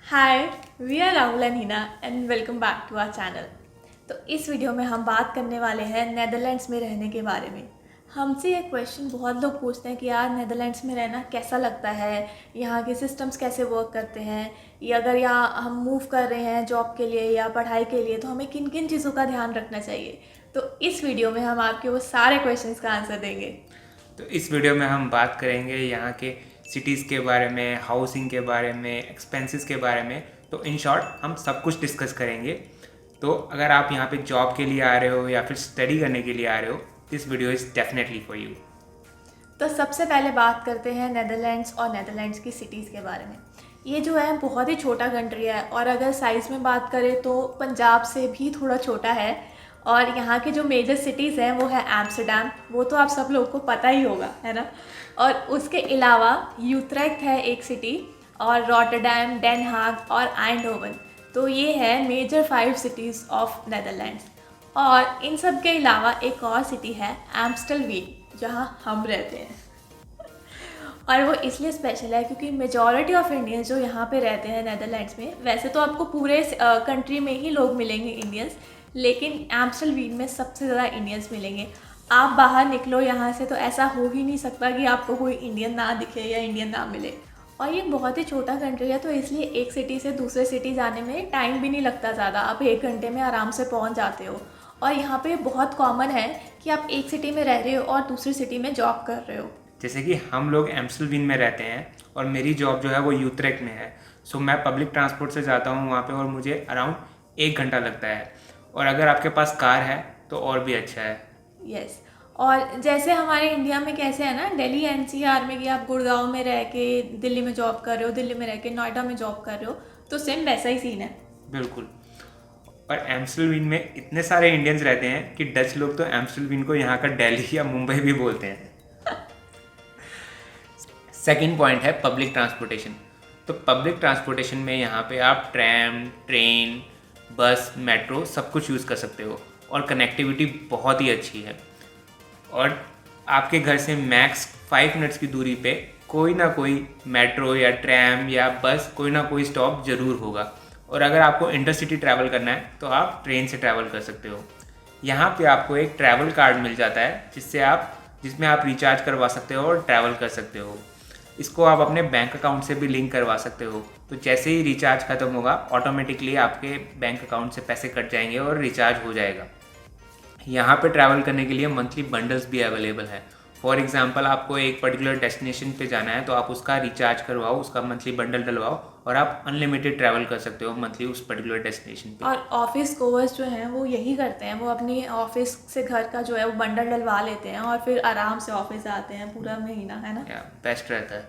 Hi, we are Rahul and Hina and welcome back to our channel. तो इस video में हम बात करने वाले हैं नेदरलैंड्स में रहने के बारे में। हमसे ये क्वेश्चन बहुत लोग पूछते हैं कि यार नेदरलैंड्स में रहना कैसा लगता है, यहाँ के सिस्टम्स कैसे वर्क करते हैं, या अगर यहाँ हम मूव कर रहे हैं जॉब के लिए या पढ़ाई के लिए तो हमें किन किन चीज़ों का ध्यान रखना चाहिए। तो इस वीडियो में हम आपके वो सारे क्वेश्चंस का आंसर देंगे। तो इस वीडियो में हम बात करेंगे यहाँ के सिटीज़ के बारे में, हाउसिंग के बारे में, एक्सपेंसेस के बारे में। तो इन शॉर्ट हम सब कुछ डिस्कस करेंगे। तो अगर आप यहाँ पे जॉब के लिए आ रहे हो या फिर स्टडी करने के लिए आ रहे हो, this video is definitely for you. तो सबसे पहले बात करते हैं नेदरलैंड्स और नेदरलैंड्स की सिटीज़ के बारे में। ये जो है बहुत ही छोटा कंट्री है और अगर साइज़ में बात करें तो पंजाब से भी थोड़ा छोटा है। और यहाँ के जो मेजर सिटीज़ हैं वो है एम्स्टर्डम, वो तो आप सब लोगों को पता ही होगा, है ना। और उसके अलावा यूट्रेक्ट है एक सिटी, और रॉटरडैम, डेन हाग और आइंडहोवन। तो ये है मेजर 5 सिटीज़ ऑफ नेदरलैंड्स। और इन सब के अलावा एक और सिटी है एम्स्टलवीन, जहाँ हम रहते हैं। और वो इसलिए स्पेशल है क्योंकि मेजॉरिटी ऑफ इंडियंस जो यहाँ पे रहते हैं नेदरलैंड्स में, वैसे तो आपको पूरे कंट्री में ही लोग मिलेंगे इंडियंस, लेकिन एम्स्टलवीन में सबसे ज़्यादा इंडियंस मिलेंगे। आप बाहर निकलो यहाँ से तो ऐसा हो ही नहीं सकता कि आपको कोई इंडियन ना दिखे या इंडियन ना मिले। और ये बहुत ही छोटा कंट्री है तो इसलिए एक सिटी से दूसरे सिटी जाने में टाइम भी नहीं लगता ज़्यादा, आप 1 घंटे में आराम से पहुँच जाते हो। और यहाँ पे बहुत कॉमन है कि आप एक सिटी में रह रहे हो और दूसरी सिटी में जॉब कर रहे हो। जैसे कि हम लोग एम्स्टलवीन में रहते हैं और मेरी जॉब जो है वो यूट्रेक्ट में है। सो मैं पब्लिक ट्रांसपोर्ट से जाता हूँ वहाँ पे और मुझे अराउंड 1 घंटा लगता है। और अगर आपके पास कार है तो और भी अच्छा है। यस। और जैसे हमारे इंडिया में कैसे है ना, दिल्ली एनसीआर में कि आप गुड़गांव में रह के दिल्ली में जॉब कर रहे हो, दिल्ली में रह के नोएडा में जॉब कर रहे हो, तो सेम वैसा ही सीन है। बिल्कुल। और एम्स्टलवीन में इतने सारे इंडियंस रहते हैं कि डच लोग तो एम्स्टलवीन को यहाँ का दिल्ली या मुंबई भी बोलते हैं। सेकंड पॉइंट है पब्लिक ट्रांसपोर्टेशन। तो पब्लिक ट्रांसपोर्टेशन में यहाँ पे आप ट्रैम, ट्रेन, बस, मेट्रो सब कुछ यूज़ कर सकते हो और कनेक्टिविटी बहुत ही अच्छी है। और आपके घर से मैक्स 5 मिनट्स की दूरी पे कोई ना कोई मेट्रो या ट्रैम या बस कोई ना कोई स्टॉप ज़रूर होगा। और अगर आपको इंटरसिटी ट्रैवल करना है तो आप ट्रेन से ट्रैवल कर सकते हो। यहाँ पे आपको एक ट्रैवल कार्ड मिल जाता है जिसमें आप रिचार्ज करवा सकते हो और ट्रैवल कर सकते हो। इसको आप अपने बैंक अकाउंट से भी लिंक करवा सकते हो। तो जैसे ही रिचार्ज खत्म होगा ऑटोमेटिकली आपके बैंक अकाउंट से पैसे कट जाएंगे और रिचार्ज हो जाएगा। यहाँ पे ट्रैवल करने के लिए मंथली बंडल्स भी अवेलेबल है। फॉर एग्जांपल आपको एक पर्टिकुलर डेस्टिनेशन पे जाना है तो आप उसका रिचार्ज करवाओ, उसका मंथली बंडल डलवाओ और आप अनलिमिटेड ट्रैवल कर सकते हो मंथली उस पर्टिकुलर डेस्टिनेशन पे। और ऑफिस गोवर्स जो हैं वो यही करते हैं, वो अपनी ऑफिस से घर का जो है वो बंडल डलवा लेते हैं और फिर आराम से ऑफिस आते हैं पूरा महीना, है ना। बेस्ट रहता है।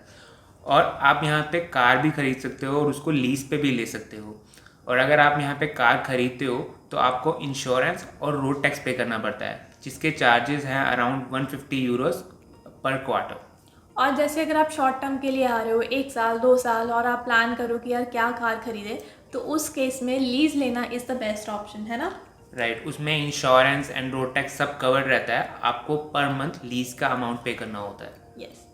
और आप यहाँ पे कार भी खरीद सकते हो और उसको लीज पे भी ले सकते हो। और अगर आप यहाँ पे कार खरीदते हो तो आपको इंश्योरेंस और रोड टैक्स पे करना पड़ता है, जिसके चार्जेस हैं अराउंड 150 यूरोस पर क्वार्टर। और जैसे अगर आप शॉर्ट टर्म के लिए आ रहे हो 1 साल 2 साल और आप प्लान करो कि यार क्या कार खरीदे, तो उस केस में लीज लेना इज़ द बेस्ट ऑप्शन, है ना। राइट, उसमें इंश्योरेंस एंड रोड टैक्स सब कवर्ड रहता है। आपको पर मंथ लीज का अमाउंट पे करना होता है। यस।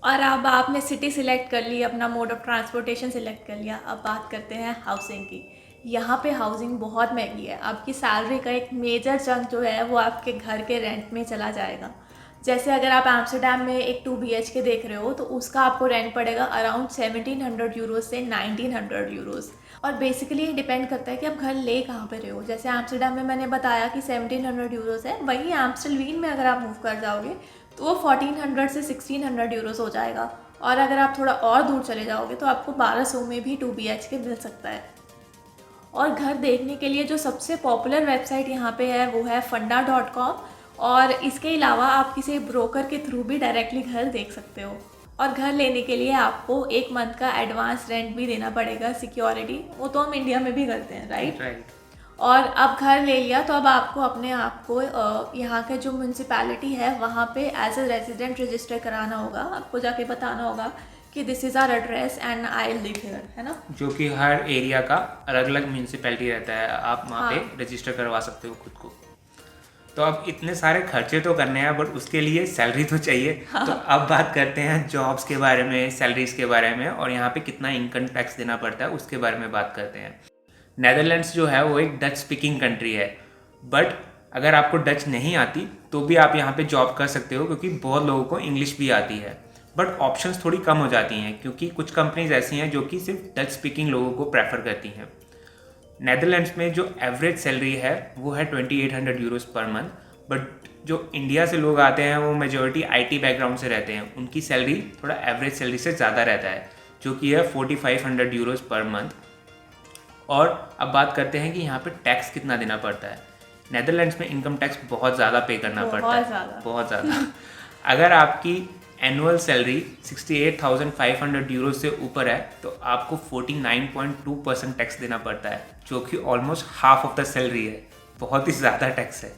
और अब आपने सिटी सिलेक्ट कर ली, अपना मोड ऑफ ट्रांसपोर्टेशन सिलेक्ट कर लिया, अब बात करते हैं हाउसिंग की। यहाँ पे हाउसिंग बहुत महंगी है, आपकी सैलरी का एक मेजर चंक जो है वो आपके घर के रेंट में चला जाएगा। जैसे अगर आप एम्स्टर्डम में एक 2 BHK देख रहे हो तो उसका आपको रेंट पड़ेगा अराउंड 1700 यूरोज से 1900 यूरोज। और बेसिकली ये डिपेंड करता है कि आप घर ले कहाँ पे रहे हो। जैसे एम्स्टर्डम में मैंने बताया कि 1700 यूरोज है, वहीं एम्स्टलवीन में अगर आप मूव कर जाओगे तो वो 1400 से 1600 यूरोज हो जाएगा। और अगर आप थोड़ा और दूर चले जाओगे तो आपको 1200 में भी 2 BHK मिल सकता है। और घर देखने के लिए जो सबसे पॉपुलर वेबसाइट यहाँ पे है वो है funda.com। और इसके अलावा आप किसी ब्रोकर के थ्रू भी डायरेक्टली घर देख सकते हो। और घर लेने के लिए आपको 1 मंथ का एडवांस रेंट भी देना पड़ेगा, सिक्योरिटी, वो तो हम इंडिया में भी करते हैं, राइट। और अब घर ले लिया तो अब आपको अपने आप को यहाँ के जो म्यूनसिपैलिटी है वहाँ पे एज ए रेजिडेंट रजिस्टर कराना होगा। आपको जाके बताना होगा कि this is our address and I live here, है ना। जो कि हर एरिया का अलग अलग म्यूनसिपैलिटी रहता है, आप वहाँ हाँ। पे रजिस्टर करवा सकते हो खुद को। तो अब इतने सारे खर्चे तो करने हैं बट उसके लिए सैलरी तो चाहिए। तो अब बात करते हैं जॉब्स के बारे में, सैलरीज के बारे में, और यहाँ पे कितना इनकम टैक्स देना पड़ता है उसके बारे में बात करते हैं। नेदरलैंड्स जो है वो एक डच स्पीकिंग कंट्री है, बट अगर आपको डच नहीं आती तो भी आप यहाँ पे जॉब कर सकते हो, क्योंकि बहुत लोगों को इंग्लिश भी आती है। बट ऑप्शंस थोड़ी कम हो जाती हैं, क्योंकि कुछ कंपनीज ऐसी हैं जो कि सिर्फ डच स्पीकिंग लोगों को प्रेफर करती हैं। नेदरलैंड्स में जो एवरेज सैलरी है वो है 2800 यूरोस पर मंथ, बट जो इंडिया से लोग आते हैं वो मेजॉरिटी आईटी बैकग्राउंड से रहते हैं, उनकी सैलरी थोड़ा एवरेज सैलरी से ज़्यादा रहता है, जो कि है 4500 यूरोस पर मंथ। और अब बात करते हैं कि यहाँ पे टैक्स कितना देना पड़ता है। नेदरलैंड्स में इनकम टैक्स बहुत ज़्यादा पे करना पड़ता है, बहुत ज़्यादा। अगर आपकी एनुअल सैलरी 68,500 यूरो से ऊपर है तो आपको 49.2% टैक्स देना पड़ता है, जो कि almost half of the salary है। बहुत ही ज़्यादा टैक्स है।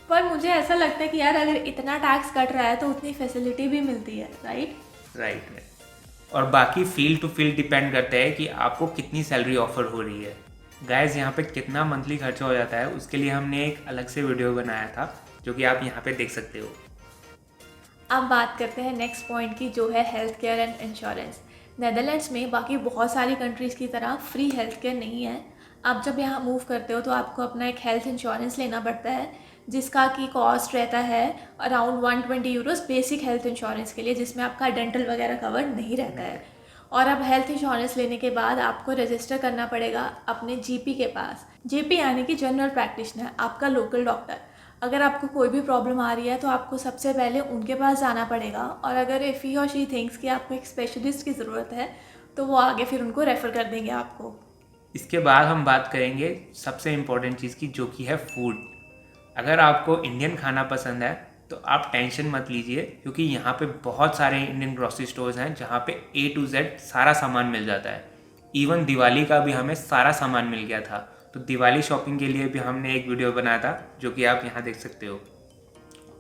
पर मुझे ऐसा लगता है कि यार अगर इतना टैक्स कट रहा है तो उतनी फैसिलिटी भी मिलती है, राइट। और बाकी फील्ड टू फील्ड डिपेंड करता है कि आपको कितनी सैलरी ऑफर हो रही है। गाइस, यहाँ पे कितना मंथली खर्चा हो जाता है उसके लिए हमने एक अलग से वीडियो बनाया था, जो कि आप यहाँ पे देख सकते हो। अब बात करते हैं नेक्स्ट पॉइंट की, जो है health care and insurance. Netherlands में बाकी बहुत सारी कंट्रीज़ की तरह फ्री हेल्थ केयर नहीं है। आप जब यहाँ मूव करते हो तो आपको अपना एक हेल्थ इंश्योरेंस लेना पड़ता है, जिसका की कॉस्ट रहता है around 120 Euros basic health insurance के लिए, जिसमें आपका डेंटल वगैरह कवर नहीं रहता है। और अब हेल्थ इंश्योरेंस लेने के बाद आपको रजिस्टर करना पड़ेगा अपने जीपी के पास। जीपी यानी कि जनरल प्रैक्टिशनर, आपका लोकल डॉक्टर। अगर आपको कोई भी प्रॉब्लम आ रही है तो आपको सबसे पहले उनके पास जाना पड़ेगा, और अगर इफ़ ही और शी थिंक्स कि आपको एक स्पेशलिस्ट की ज़रूरत है तो वो आगे फिर उनको रेफ़र कर देंगे आपको। इसके बाद हम बात करेंगे सबसे इम्पोर्टेंट चीज़ की, जो कि है फूड। अगर आपको इंडियन खाना पसंद है तो आप टेंशन मत लीजिए, क्योंकि यहाँ पे बहुत सारे इंडियन ग्रोसरी स्टोर्स हैं जहाँ पे A to Z सारा सामान मिल जाता है। इवन दिवाली का भी हमें सारा सामान मिल गया था, तो दिवाली शॉपिंग के लिए भी हमने एक वीडियो बनाया था, जो कि आप यहाँ देख सकते हो।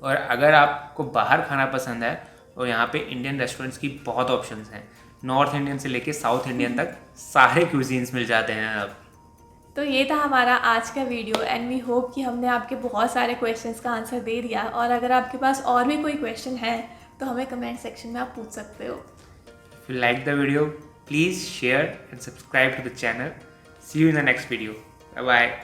और अगर आपको बाहर खाना पसंद है तो यहाँ पे इंडियन रेस्टोरेंट्स की बहुत ऑप्शंस हैं। नॉर्थ इंडियन से लेके साउथ इंडियन तक सारे क्यूजीन्स मिल जाते हैं अब। तो ये था हमारा आज का वीडियो, एंड वी होप कि हमने आपके बहुत सारे क्वेश्चंस का आंसर दे दिया। और अगर आपके पास और भी कोई क्वेश्चन है तो हमें कमेंट सेक्शन में आप पूछ सकते हो। If you like the video, please share and subscribe to the channel. See you in the next video. Bye bye.